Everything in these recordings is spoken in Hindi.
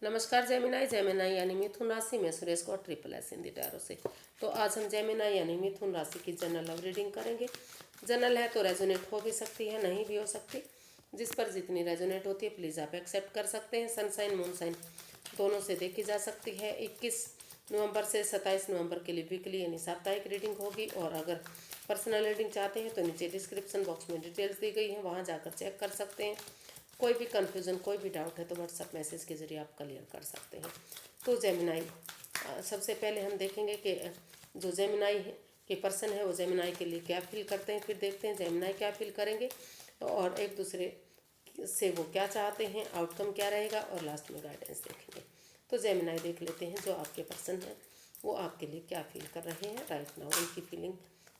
नमस्कार जेमिनाई। जेमिनाई यानी मिथुन राशि में सुरेश को ट्रिपल एस हिंदी टैरो से। तो आज हम जेमिनाई यानी मिथुन राशि की जनरल लव रीडिंग करेंगे। जनरल है तो रेजोनेट हो भी सकती है, नहीं भी हो सकती। जिस पर जितनी रेजोनेट होती है प्लीज़ आप एक्सेप्ट कर सकते हैं। सनसाइन मूनसाइन दोनों से देखी जा सकती है। 21 नवंबर से 27 नवंबर के लिए वीकली यानी साप्ताहिक रीडिंग होगी। और अगर पर्सनल रीडिंग चाहते हैं तो नीचे डिस्क्रिप्शन बॉक्स में डिटेल्स दी गई हैं, वहाँ जाकर चेक कर सकते हैं। कोई भी कन्फ्यूज़न, कोई भी डाउट है तो व्हाट्सएप मैसेज के ज़रिए आप क्लियर कर सकते हैं। तो जेमिनाई, सबसे पहले हम देखेंगे कि जो जेमिनाई के पर्सन है वो जेमिनाई के लिए क्या फील करते हैं। फिर देखते हैं जेमिनाई क्या फील करेंगे और एक दूसरे से वो क्या चाहते हैं, आउटकम क्या रहेगा, और लास्ट में गाइडेंस देखेंगे। तो जेमिनाई देख लेते हैं जो आपके पर्सन हैं वो आपके लिए क्या फील कर रहे हैं राइट नाउ। उनकी फीलिंग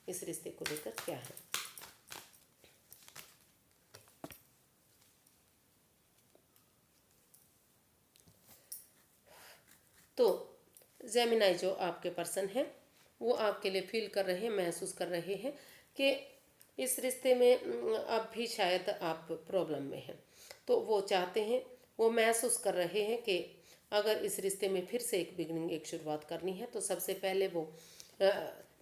इस रिश्ते को लेकर क्या है। तो जेमिनाई जो आपके पर्सन हैं वो आपके लिए फील कर रहे हैं, महसूस कर रहे हैं कि इस रिश्ते में अब भी शायद आप प्रॉब्लम में हैं। तो वो चाहते हैं, वो महसूस कर रहे हैं कि अगर इस रिश्ते में फिर से एक बिगनिंग, एक शुरुआत करनी है तो सबसे पहले वो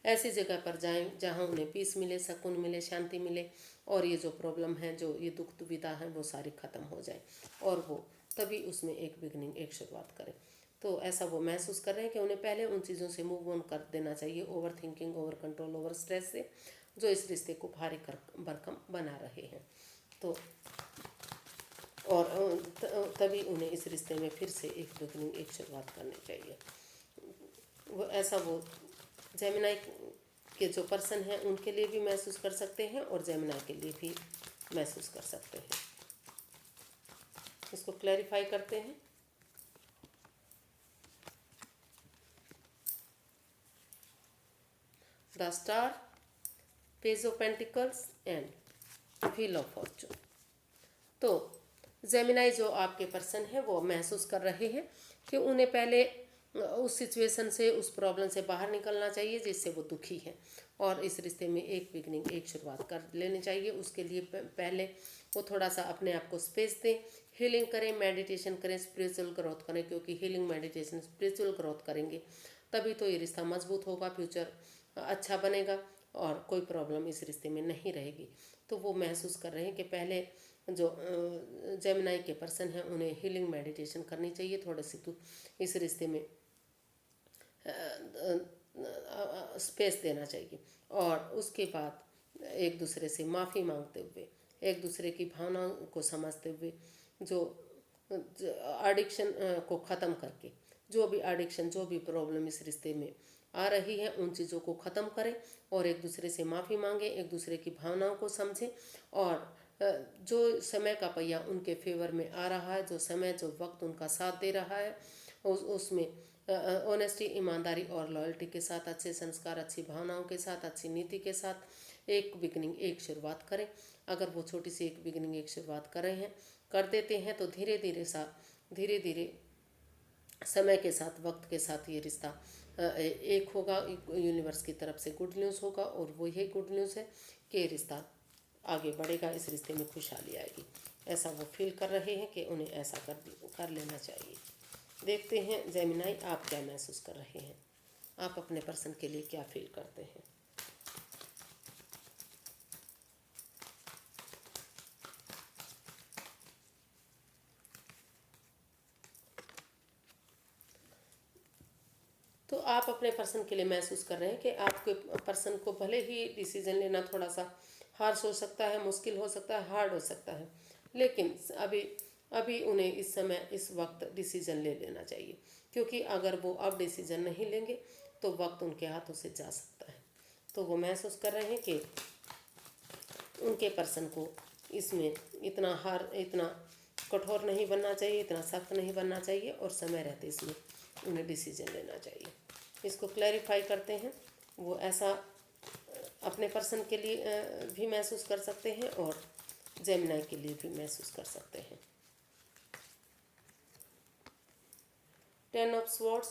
ऐसी जगह पर जाएं जहां उन्हें पीस मिले, सुकून मिले, शांति मिले, और ये जो प्रॉब्लम है, जो ये दुख दुविधा है, वो सारी ख़त्म हो जाए और वो तभी उसमें एक बिगनिंग, एक शुरुआत करें। तो ऐसा वो महसूस कर रहे हैं कि उन्हें पहले उन चीज़ों से मूव ऑन कर देना चाहिए, over thinking, over control, over stress से, जो इस रिश्ते को भारी कर भरकम बना रहे हैं। तो और तभी उन्हें इस रिश्ते में फिर से एक बिगनिंग, एक शुरुआत करनी चाहिए। वो ऐसा वो जेमिनाई के जो पर्सन हैं उनके लिए भी महसूस कर सकते हैं और जेमिनाई के लिए भी महसूस कर सकते हैं। इसको क्लैरिफाई करते हैं। The star, page of pentacles and wheel of Fortune. तो जेमिनाई जो आपके पर्सन है वो महसूस कर रहे हैं कि उन्हें पहले उस सिचुएशन से, उस प्रॉब्लम से बाहर निकलना चाहिए जिससे वो दुखी है, और इस रिश्ते में एक बिगनिंग, एक शुरुआत कर लेनी चाहिए। उसके लिए पहले वो थोड़ा सा अपने आप को स्पेस दें, हीलिंग करें, मेडिटेशन करें, स्पिरिचुअल ग्रोथ करें, क्योंकि हीलिंग, मेडिटेशन, स्पिरिचुअल ग्रोथ करेंगे तभी तो ये रिश्ता मजबूत होगा, फ्यूचर अच्छा बनेगा और कोई प्रॉब्लम इस रिश्ते में नहीं रहेगी। तो वो महसूस कर रहे हैं कि पहले जो जेमिनाई के पर्सन हैं उन्हें हीलिंग, मेडिटेशन करनी चाहिए, थोड़े से तो इस रिश्ते में स्पेस देना चाहिए, और उसके बाद एक दूसरे से माफ़ी मांगते हुए, एक दूसरे की भावनाओं को समझते हुए, जो एडिक्शन को ख़त्म करके, जो भी एडिक्शन, जो भी प्रॉब्लम इस रिश्ते में आ रही है उन चीज़ों को ख़त्म करें और एक दूसरे से माफ़ी मांगें, एक दूसरे की भावनाओं को समझें। और जो समय का पहिया उनके फेवर में आ रहा है, जो समय, जो वक्त उनका साथ दे रहा है, उसमें ऑनेस्टी, ईमानदारी और लॉयल्टी के साथ, अच्छे संस्कार, अच्छी भावनाओं के साथ, अच्छी नीति के साथ एक बिगनिंग, एक शुरुआत करें। अगर वो छोटी सी एक बिगनिंग, एक शुरुआत कर रहे हैं, कर देते हैं तो धीरे धीरे धीरे समय के साथ, वक्त के साथ ये रिश्ता एक होगा। यूनिवर्स की तरफ से गुड न्यूज़ होगा और वो यही गुड न्यूज़ है कि ये रिश्ता आगे बढ़ेगा, इस रिश्ते में खुशहाली आएगी। ऐसा वो फील कर रहे हैं कि उन्हें ऐसा कर लेना चाहिए। देखते हैं जेमिनाई आप क्या महसूस कर रहे हैं, आप अपने पर्सन के लिए क्या फील करते हैं। तो आप अपने पर्सन के लिए महसूस कर रहे हैं कि आपके पर्सन को भले ही डिसीजन लेना थोड़ा सा हार्श हो सकता है, मुश्किल हो सकता है, हार्ड हो सकता है, लेकिन अभी अभी उन्हें इस समय, इस वक्त डिसीजन ले लेना चाहिए, क्योंकि अगर वो अब डिसीजन नहीं लेंगे तो वक्त उनके हाथों से जा सकता है। तो वो महसूस कर रहे हैं कि उनके पर्सन को इसमें इतना कठोर नहीं बनना चाहिए, इतना सख्त नहीं बनना चाहिए, और समय रहते इसमें उन्हें डिसीजन लेना चाहिए। इसको क्लैरिफाई करते हैं। वो ऐसा अपने पर्सन के लिए भी महसूस कर सकते हैं और जेमिनाई के लिए भी महसूस कर सकते हैं। 10 of swords,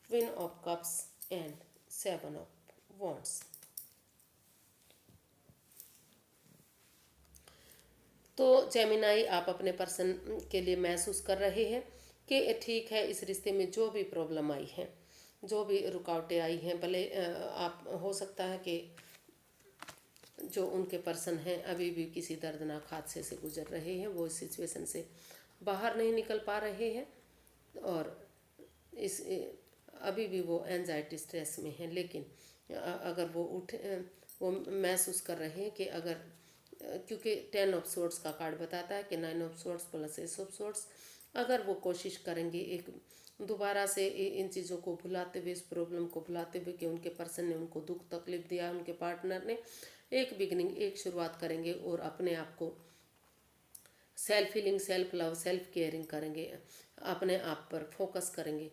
queen of cups and 7 of wands. तो जेमिनाई आप अपने पर्सन के लिए महसूस कर रहे हैं कि ठीक है, इस रिश्ते में जो भी प्रॉब्लम आई है, जो भी रुकावटें आई हैं, भले आप हो सकता है कि जो उनके पर्सन हैं अभी भी किसी दर्दनाक हादसे से गुजर रहे हैं, वो इस सिचुएशन से बाहर नहीं निकल पा रहे हैं और इस अभी भी वो एंजाइटी स्ट्रेस में हैं। लेकिन अगर वो महसूस कर रहे हैं कि अगर क्योंकि 10 ऑफ सोर्ड्स का कार्ड बताता है कि 9 of swords plus S of swords, अगर वो कोशिश करेंगे एक दोबारा से इन चीज़ों को भुलाते हुए, इस प्रॉब्लम को भुलाते हुए कि उनके पर्सन ने उनको दुख तकलीफ दिया, उनके पार्टनर ने, एक बिगनिंग, एक शुरुआत करेंगे और अपने आप को self healing, self love, self caring करेंगे, अपने आप पर फोकस करेंगे।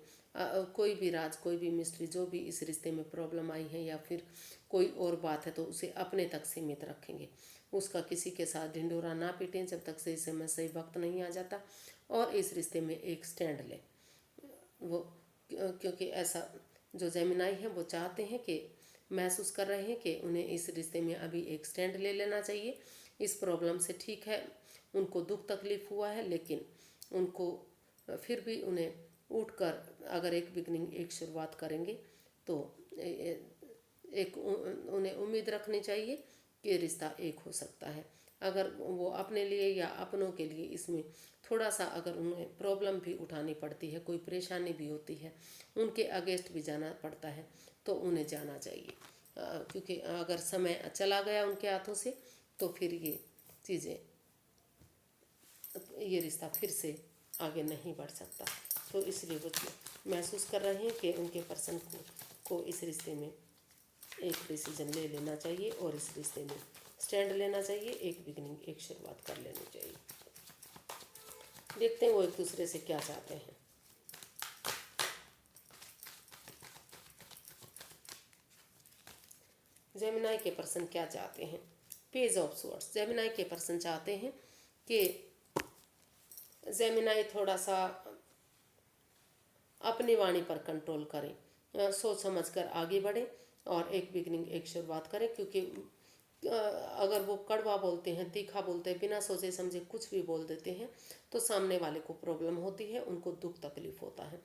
कोई भी राज, कोई भी मिस्ट्री, जो भी इस रिश्ते में प्रॉब्लम आई है या फिर कोई और बात है तो उसे अपने तक सीमित रखेंगे, उसका किसी के साथ ढिंढोरा ना पीटें जब तक सही समय सही वक्त नहीं आ जाता, और इस रिश्ते में एक स्टैंड लें। वो क्योंकि ऐसा जो जेमिनाई है वो चाहते हैं कि महसूस कर रहे हैं कि उन्हें इस रिश्ते में अभी एक स्टैंड ले लेना चाहिए इस प्रॉब्लम से। ठीक है, उनको दुख तकलीफ हुआ है, लेकिन उनको फिर भी उन्हें उठकर अगर एक बिगनिंग, एक शुरुआत करेंगे तो एक उन्हें उम्मीद रखनी चाहिए कि रिश्ता एक हो सकता है। अगर वो अपने लिए या अपनों के लिए इसमें थोड़ा सा अगर उन्हें प्रॉब्लम भी उठानी पड़ती है, कोई परेशानी भी होती है, उनके अगेंस्ट भी जाना पड़ता है, तो उन्हें जाना चाहिए। क्योंकि अगर समय चला गया उनके हाथों से तो फिर ये चीज़ें, ये रिश्ता फिर से आगे नहीं बढ़ सकता। तो इसलिए वो महसूस कर रहे हैं कि उनके पर्सन को इस रिश्ते में एक डिसीजन ले लेना चाहिए और इस रिश्ते में स्टैंड लेना चाहिए, एक बिगनिंग, एक शुरुआत कर लेनी चाहिए। देखते हैं वो एक दूसरे से क्या चाहते हैं। जेमिनाई के पर्सन क्या चाहते हैं? Page of swords. जेमिनाई के पर्सन चाहते हैं कि जेमिनाई थोड़ा सा अपनी वाणी पर कंट्रोल करें, सोच समझ कर आगे बढ़ें और एक बिगनिंग, एक शुरुआत करें। क्योंकि अगर वो कड़वा बोलते हैं, तीखा बोलते हैं, बिना सोचे समझे कुछ भी बोल देते हैं तो सामने वाले को प्रॉब्लम होती है, उनको दुख तकलीफ होता है।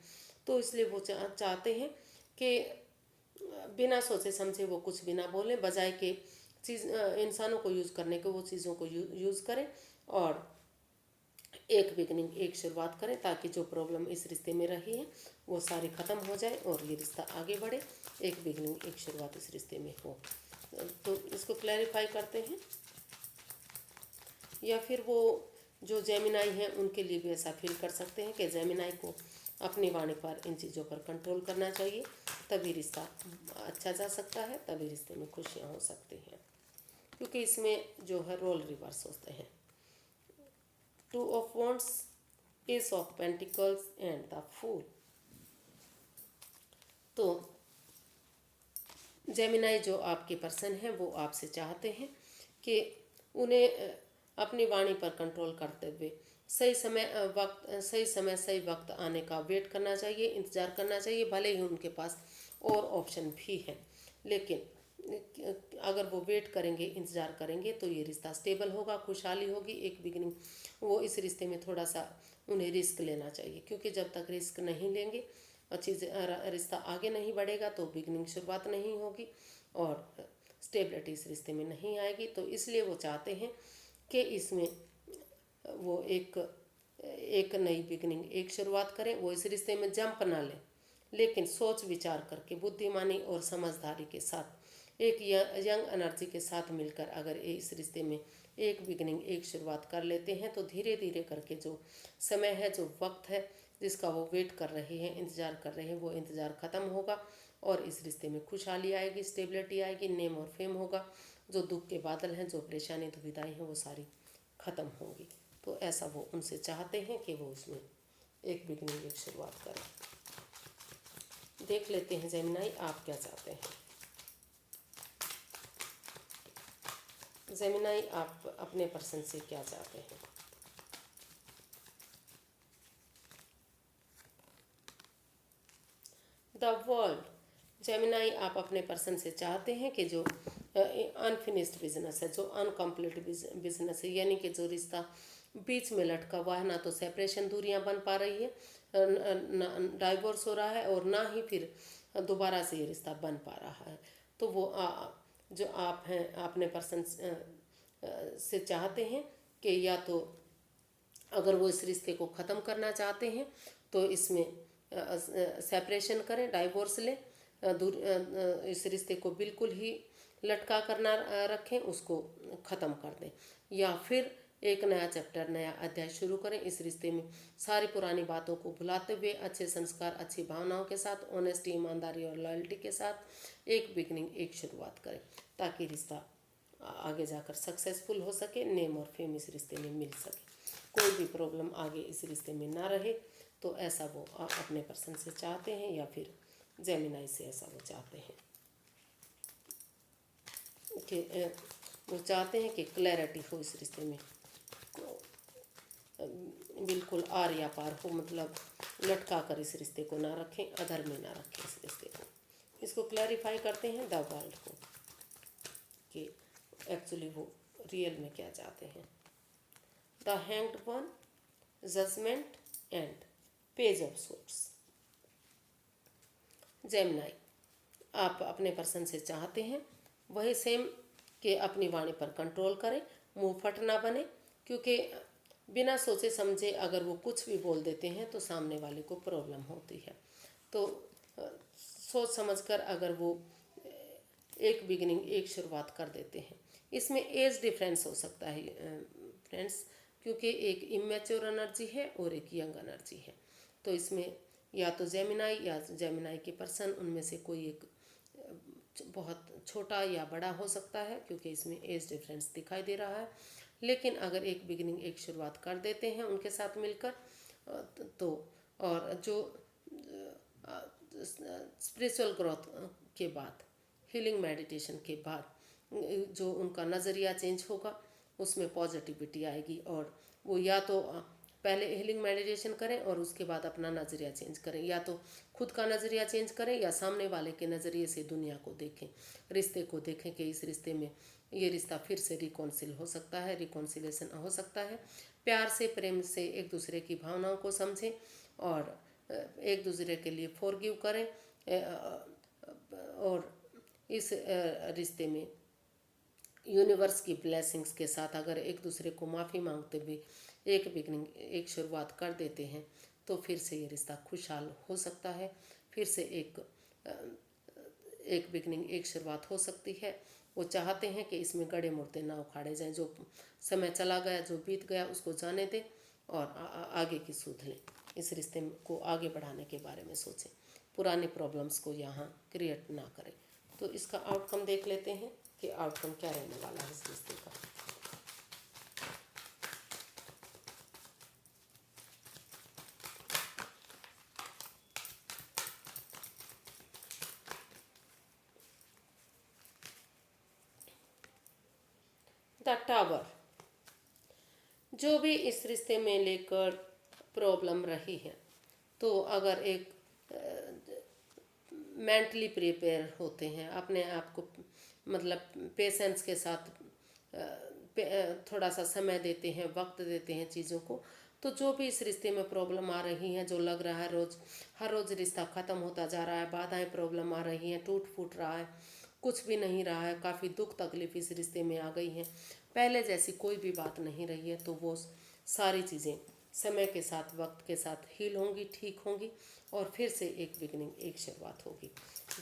तो इसलिए वो चाहते हैं कि बिना सोचे समझे वो कुछ भी ना बोलें, बजाय के चीज़ इंसानों को यूज़ करने के वो चीज़ों को यूज़ करें और एक बिगनिंग, एक शुरुआत करें, ताकि जो प्रॉब्लम इस रिश्ते में रही है वो सारी ख़त्म हो जाए और ये रिश्ता आगे बढ़े। एक बिगनिंग, एक शुरुआत इस रिश्ते में हो। तो इसको क्लैरिफाई करते हैं। या फिर वो जो जेमिनाई हैं उनके लिए भी ऐसा फील कर सकते हैं कि जेमिनाई को अपनी वाणी पर, इन चीज़ों पर कंट्रोल करना चाहिए, तभी रिश्ता अच्छा जा सकता है, तभी रिश्ते में खुशियाँ हो सकती हैं। क्योंकि इसमें जो है रोल रिवर्स होते हैं। 2 of wands, ace of pentacles and the fool. तो जेमिनाई जो आपके पर्सन हैं वो आपसे चाहते हैं कि उन्हें अपनी वाणी पर कंट्रोल करते हुए सही समय सही वक्त आने का वेट करना चाहिए, इंतज़ार करना चाहिए। भले ही उनके पास और ऑप्शन भी हैं, लेकिन अगर वो वेट करेंगे, इंतज़ार करेंगे तो ये रिश्ता स्टेबल होगा, खुशहाली होगी, एक बिगनिंग। वो इस रिश्ते में थोड़ा सा उन्हें रिस्क लेना चाहिए, क्योंकि जब तक रिस्क नहीं लेंगे रिश्ता आगे नहीं बढ़ेगा तो बिगनिंग, शुरुआत नहीं होगी और स्टेबिलिटी इस रिश्ते में नहीं आएगी। तो इसलिए वो चाहते हैं कि इसमें वो एक नई बिगनिंग, एक शुरुआत करें। वो इस रिश्ते में जंप ना लें, लेकिन सोच विचार करके, बुद्धिमानी और समझदारी के साथ, एक यंग एनर्जी के साथ मिलकर अगर इस रिश्ते में एक बिगनिंग, एक शुरुआत कर लेते हैं तो धीरे धीरे करके जो समय है, जो वक्त है जिसका वो वेट कर रहे हैं, इंतज़ार कर रहे हैं, वो इंतज़ार ख़त्म होगा और इस रिश्ते में खुशहाली आएगी, स्टेबिलिटी आएगी, नेम और फेम होगा। जो दुख के बादल हैं, जो परेशानी दुविधाएं हैं, वो सारी ख़त्म होंगी। तो ऐसा वो उनसे चाहते हैं कि वो उसमें एक बिगनिंग, एक शुरुआत करें। देख लेते हैं जेमिनाई आप क्या चाहते हैं। जेमिनाई आप अपने पर्सन से क्या चाहते हैं? The world. जेमिनाई आप अपने पर्सन से चाहते हैं कि जो अनफिनिश्ड बिजनेस है, जो अनकम्प्लीट बिजनेस है, यानी कि जो रिश्ता बीच में लटका हुआ है, ना तो सेपरेशन, दूरियां बन पा रही है, डाइवोर्स हो रहा है, और ना ही फिर दोबारा से ये रिश्ता बन पा रहा है। तो वो जो आप हैं अपने पर्सन से चाहते हैं कि या तो अगर वो इस रिश्ते को ख़त्म करना चाहते हैं तो इसमें सेपरेशन करें, डाइवोर्स लें, इस रिश्ते को बिल्कुल ही लटका कर ना रखें, उसको ख़त्म कर दें, या फिर एक नया चैप्टर, नया अध्याय शुरू करें इस रिश्ते में, सारी पुरानी बातों को भुलाते हुए, अच्छे संस्कार, अच्छी भावनाओं के साथ, ऑनेस्टी, ईमानदारी और लॉयल्टी के साथ एक बिगनिंग, एक शुरुआत करें, ताकि रिश्ता आगे जाकर सक्सेसफुल हो सके, नेम और फेम इस रिश्ते में मिल सके, कोई भी प्रॉब्लम आगे इस रिश्ते में ना रहे। तो ऐसा वो अपने पर्सन से चाहते हैं, या फिर जेमिनाई से ऐसा वो चाहते हैं कि वो चाहते हैं कि क्लैरिटी हो इस रिश्ते में, बिल्कुल आर या पार हो, मतलब लटका कर इस रिश्ते को ना रखें, अधर में ना रखें इस रिश्ते को। इसको क्लैरिफाई करते हैं द वर्ल्ड को कि एक्चुअली वो रियल में क्या चाहते हैं। The hanged one, judgement and page of swords. Gemini, आप अपने पर्सन से चाहते हैं वही सेम कि अपनी वाणी पर कंट्रोल करें, मुंह फट ना बने, क्योंकि बिना सोचे समझे अगर वो कुछ भी बोल देते हैं तो सामने वाले को प्रॉब्लम होती है। तो सोच समझकर अगर वो एक बिगिनिंग, एक शुरुआत कर देते हैं। इसमें एज डिफरेंस हो सकता है फ्रेंड्स, क्योंकि एक इमेच्योर एनर्जी है और एक यंग एनर्जी है। तो इसमें या तो जेमिनाई या जेमिनाई के पर्सन, उनमें से कोई एक बहुत छोटा या बड़ा हो सकता है, क्योंकि इसमें एज डिफरेंस दिखाई दे रहा है। लेकिन अगर एक बिगिनिंग, एक शुरुआत कर देते हैं उनके साथ मिलकर, तो और जो स्पिरिचुअल ग्रोथ के बाद, हीलिंग मेडिटेशन के बाद जो उनका नज़रिया चेंज होगा, उसमें पॉजिटिविटी आएगी, और वो या तो पहले हीलिंग मेडिटेशन करें और उसके बाद अपना नज़रिया चेंज करें, या तो खुद का नज़रिया चेंज करें या सामने वाले के नज़रिए से दुनिया को देखें, रिश्ते को देखें कि इस रिश्ते में ये रिश्ता फिर से रिकॉन्सिल हो सकता है, रिकॉन्सिलेशन हो सकता है। प्यार से, प्रेम से एक दूसरे की भावनाओं को समझें और एक दूसरे के लिए फॉरगिव करें, और इस रिश्ते में यूनिवर्स की ब्लेसिंग्स के साथ अगर एक दूसरे को माफ़ी मांगते हुए एक बिगनिंग, एक शुरुआत कर देते हैं, तो फिर से ये रिश्ता खुशहाल हो सकता है, फिर से एक बिगनिंग, एक शुरुआत हो सकती है। वो चाहते हैं कि इसमें गड़े मुड़ते ना उखाड़े जाएं, जो समय चला गया, जो बीत गया उसको जाने दें और आगे की सूध लें, इस रिश्ते को आगे बढ़ाने के बारे में सोचें, पुराने प्रॉब्लम्स को यहाँ क्रिएट ना करें। तो इसका आउटकम देख लेते हैं कि आउटकम क्या रहने वाला है इस रिश्ते का। द टावर, जो भी इस रिश्ते में लेकर प्रॉब्लम रही है, तो अगर एक मेंटली प्रिपेयर होते हैं, अपने आप को मतलब पेशेंस के साथ थोड़ा सा समय देते हैं, वक्त देते हैं चीज़ों को, तो जो भी इस रिश्ते में प्रॉब्लम आ रही हैं, जो लग रहा है हर रोज़ रिश्ता ख़त्म होता जा रहा है, बाधाएं, प्रॉब्लम आ रही हैं, टूट फूट रहा है, कुछ भी नहीं रहा है, काफ़ी दुख तकलीफ इस रिश्ते में आ गई हैं, पहले जैसी कोई भी बात नहीं रही है, तो वो सारी चीज़ें समय के साथ, वक्त के साथ हील होंगी, ठीक होंगी, और फिर से एक बिगनिंग, एक शुरुआत होगी।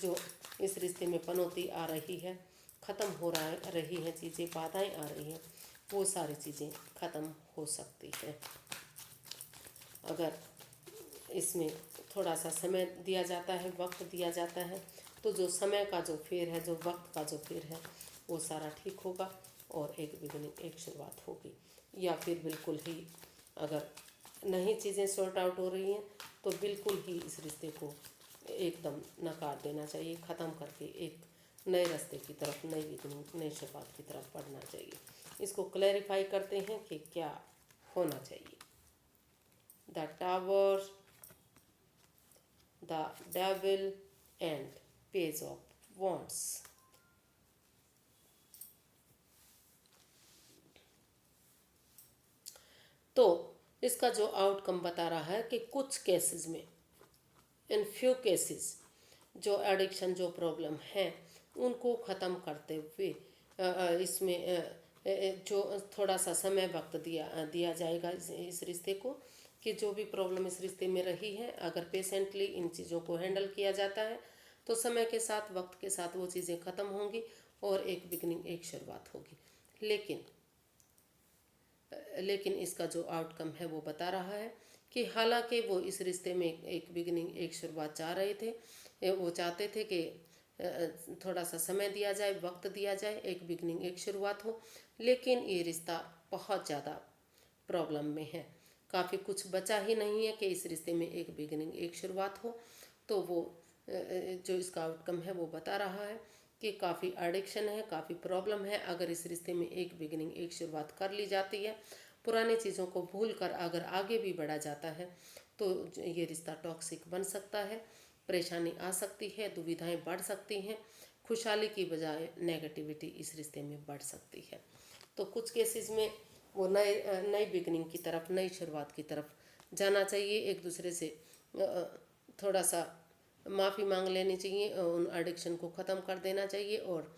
जो इस रिश्ते में पनौती आ रही है, ख़त्म हो रही हैं चीज़ें, बाधाएं आ रही हैं, वो सारी चीज़ें ख़त्म हो सकती हैं अगर इसमें थोड़ा सा समय दिया जाता है, वक्त दिया जाता है। तो जो समय का जो फेर है, जो वक्त का जो फेर है, वो सारा ठीक होगा और एक बिगनिंग, एक शुरुआत होगी। या फिर बिल्कुल ही अगर नहीं चीज़ें सॉर्ट आउट हो रही हैं, तो बिल्कुल ही इस रिश्ते को एकदम नकार देना चाहिए, ख़त्म करके एक नए रास्ते की तरफ, नई बिगनिंग, नई शुरुआत की तरफ बढ़ना चाहिए। इसको क्लैरिफाई करते हैं कि क्या होना चाहिए। The tower, the devil and page of wands. तो इसका जो आउटकम बता रहा है कि कुछ केसेस में, इन फ्यू केसेस, जो एडिक्शन जो प्रॉब्लम है उनको ख़त्म करते हुए इसमें जो थोड़ा सा समय वक्त दिया जाएगा इस रिश्ते को, कि जो भी प्रॉब्लम इस रिश्ते में रही है अगर पेशेंटली इन चीज़ों को हैंडल किया जाता है तो समय के साथ, वक्त के साथ वो चीज़ें ख़त्म होंगी और एक बिगनिंग, एक शुरुआत होगी। लेकिन इसका जो आउटकम है वो बता रहा है कि हालांकि वो इस रिश्ते में एक बिगनिंग, एक शुरुआत चाह रहे थे, वो चाहते थे कि थोड़ा सा समय दिया जाए, वक्त दिया जाए, एक बिगनिंग, एक शुरुआत हो, लेकिन ये रिश्ता बहुत ज़्यादा प्रॉब्लम में है। काफ़ी कुछ बचा ही नहीं है कि इस रिश्ते में एक बिगनिंग, एक शुरुआत हो। तो वो जो इसका आउटकम है वो बता रहा है कि काफ़ी एडिक्शन है, काफ़ी प्रॉब्लम है। अगर इस रिश्ते में एक बिगनिंग, एक शुरुआत कर ली जाती है, पुरानी चीज़ों को भूल कर अगर आगे भी बढ़ा जाता है तो ये रिश्ता टॉक्सिक बन सकता है, परेशानी आ सकती है, दुविधाएं बढ़ सकती हैं, खुशहाली की बजाय नेगेटिविटी इस रिश्ते में बढ़ सकती है। तो कुछ केसेस में वो नई बिगनिंग की तरफ, नई शुरुआत की तरफ जाना चाहिए। एक दूसरे से थोड़ा सा माफ़ी मांग लेनी चाहिए, उन एडिक्शन को ख़त्म कर देना चाहिए और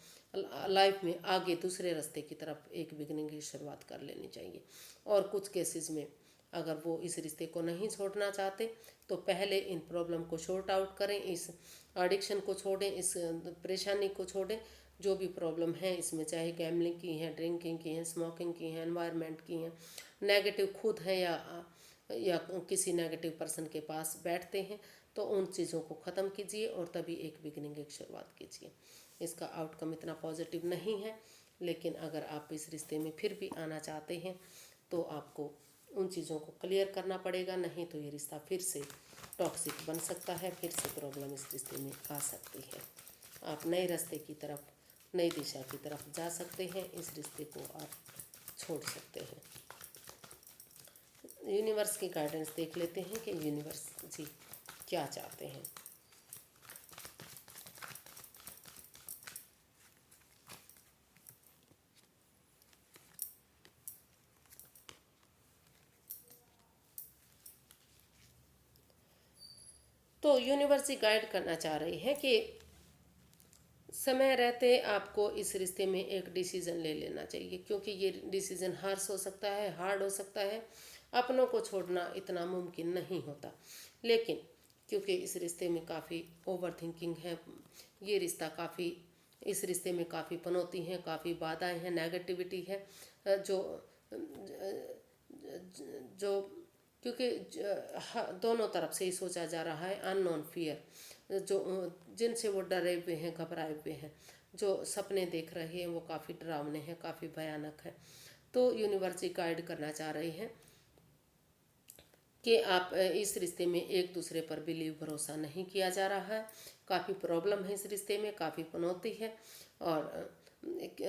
लाइफ में आगे दूसरे रास्ते की तरफ एक बिगनिंग की शुरुआत कर लेनी चाहिए। और कुछ केसेस में अगर वो इस रिश्ते को नहीं छोड़ना चाहते तो पहले इन प्रॉब्लम को सॉर्ट आउट करें, इस एडिक्शन को छोड़ें, इस परेशानी को छोड़ें। जो भी प्रॉब्लम है इसमें, चाहे गैम्बलिंग की है, ड्रिंकिंग की है, स्मोकिंग की है, एनवायरनमेंट की है, नेगेटिव खुद है या किसी नेगेटिव पर्सन के पास बैठते हैं, तो उन चीज़ों को ख़त्म कीजिए और तभी एक बिगनिंग, एक शुरुआत कीजिए। इसका आउटकम इतना पॉजिटिव नहीं है, लेकिन अगर आप इस रिश्ते में फिर भी आना चाहते हैं तो आपको उन चीज़ों को क्लियर करना पड़ेगा, नहीं तो ये रिश्ता फिर से टॉक्सिक बन सकता है, फिर से प्रॉब्लम इस रिश्ते में आ सकती है। आप नए रास्ते की तरफ, नई दिशा की तरफ जा सकते हैं, इस रिश्ते को आप छोड़ सकते हैं। यूनिवर्स की गाइडेंस देख लेते हैं कि यूनिवर्स जी क्या चाहते हैं। तो यूनिवर्स जी गाइड करना चाह रही है कि समय रहते आपको इस रिश्ते में एक डिसीज़न ले लेना चाहिए, क्योंकि ये डिसीज़न हार्श हो सकता है, हार्ड हो सकता है, अपनों को छोड़ना इतना मुमकिन नहीं होता। लेकिन क्योंकि इस रिश्ते में काफ़ी ओवर थिंकिंग है, ये रिश्ता काफ़ी, इस रिश्ते में काफ़ी पनौती हैं, काफ़ी बाधाएं हैं, नेगेटिविटी है, जो जो क्योंकि दोनों तरफ से ही सोचा जा रहा है, अननोन फियर, जो जिनसे वो डरे हुए हैं, घबराए हुए हैं, जो सपने देख रहे हैं वो काफ़ी डरावने हैं, काफ़ी भयानक है। तो यूनिवर्स गाइड करना चाह रही हैं कि आप इस रिश्ते में एक दूसरे पर बिलीव, भरोसा नहीं किया जा रहा है, काफ़ी प्रॉब्लम है इस रिश्ते में, काफ़ी पनौती है, और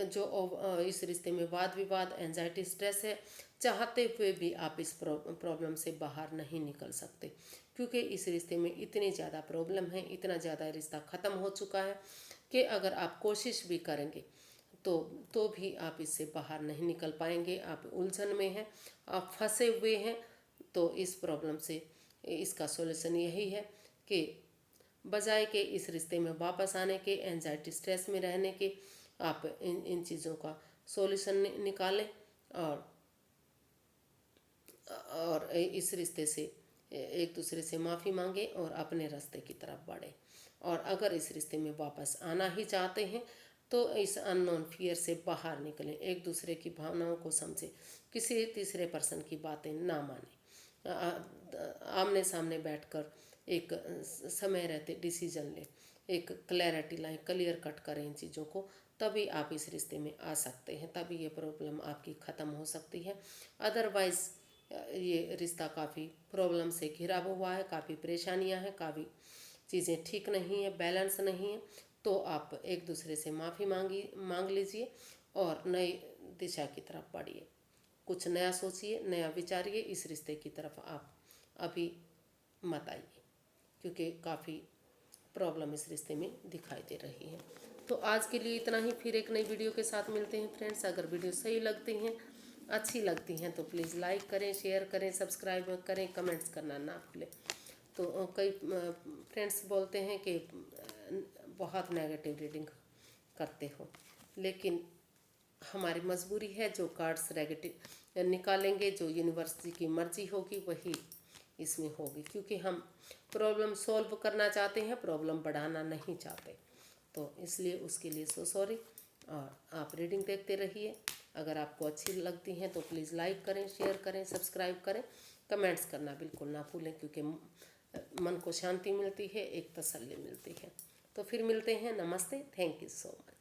जो इस रिश्ते में वाद विवाद, एंजाइटी, स्ट्रेस है, चाहते हुए भी आप इस प्रॉब्लम से बाहर नहीं निकल सकते, क्योंकि इस रिश्ते में इतनी ज़्यादा प्रॉब्लम है, इतना ज़्यादा रिश्ता ख़त्म हो चुका है कि अगर आप कोशिश भी करेंगे तो भी आप इससे बाहर नहीं निकल पाएंगे। आप उलझन में हैं, आप फंसे हुए हैं। तो इस प्रॉब्लम से इसका सॉल्यूशन यही है कि बजाय के इस रिश्ते में वापस आने के, एंजाइटी, स्ट्रेस में रहने के, आप इन चीज़ों का सॉल्यूशन निकालें और इस रिश्ते से एक दूसरे से माफ़ी मांगे और अपने रास्ते की तरफ बढ़े। और अगर इस रिश्ते में वापस आना ही चाहते हैं तो इस अननोन फियर से बाहर निकलें, एक दूसरे की भावनाओं को समझें, किसी तीसरे पर्सन की बातें ना मानें, आमने सामने बैठकर एक समय रहते डिसीजन लें, एक क्लैरिटी लाएं, क्लियर कट करें इन चीज़ों को, तभी आप इस रिश्ते में आ सकते हैं, तभी ये प्रॉब्लम आपकी ख़त्म हो सकती है। अदरवाइज़ ये रिश्ता काफ़ी प्रॉब्लम से घिरा हुआ है, काफ़ी परेशानियां हैं, काफ़ी चीज़ें ठीक नहीं है, बैलेंस नहीं है। तो आप एक दूसरे से माफ़ी मांग लीजिए और नई दिशा की तरफ बढ़िए, कुछ नया सोचिए, नया विचारिए, इस रिश्ते की तरफ आप अभी मत आइए, क्योंकि काफ़ी प्रॉब्लम इस रिश्ते में दिखाई दे रही है। तो आज के लिए इतना ही, फिर एक नई वीडियो के साथ मिलते हैं फ्रेंड्स। अगर वीडियो सही लगती हैं अच्छी लगती हैं तो प्लीज़ लाइक करें, शेयर करें, सब्सक्राइब करें, कमेंट्स करना ना भूलें। तो कई फ्रेंड्स बोलते हैं कि बहुत नेगेटिव रीडिंग करते हो, लेकिन हमारी मजबूरी है। जो कार्ड्स नेगेटिव निकालेंगे, जो यूनिवर्स की मर्जी होगी वही इसमें होगी, क्योंकि हम प्रॉब्लम सॉल्व करना चाहते हैं, प्रॉब्लम बढ़ाना नहीं चाहते। तो इसलिए उसके लिए सो सॉरी। और आप रीडिंग देखते रहिए। अगर आपको अच्छी लगती हैं तो प्लीज़ लाइक करें, शेयर करें, सब्सक्राइब करें, कमेंट्स करना बिल्कुल ना भूलें, क्योंकि मन को शांति मिलती है, एक तसल्ली मिलती है। तो फिर मिलते हैं। नमस्ते। Thank you so much.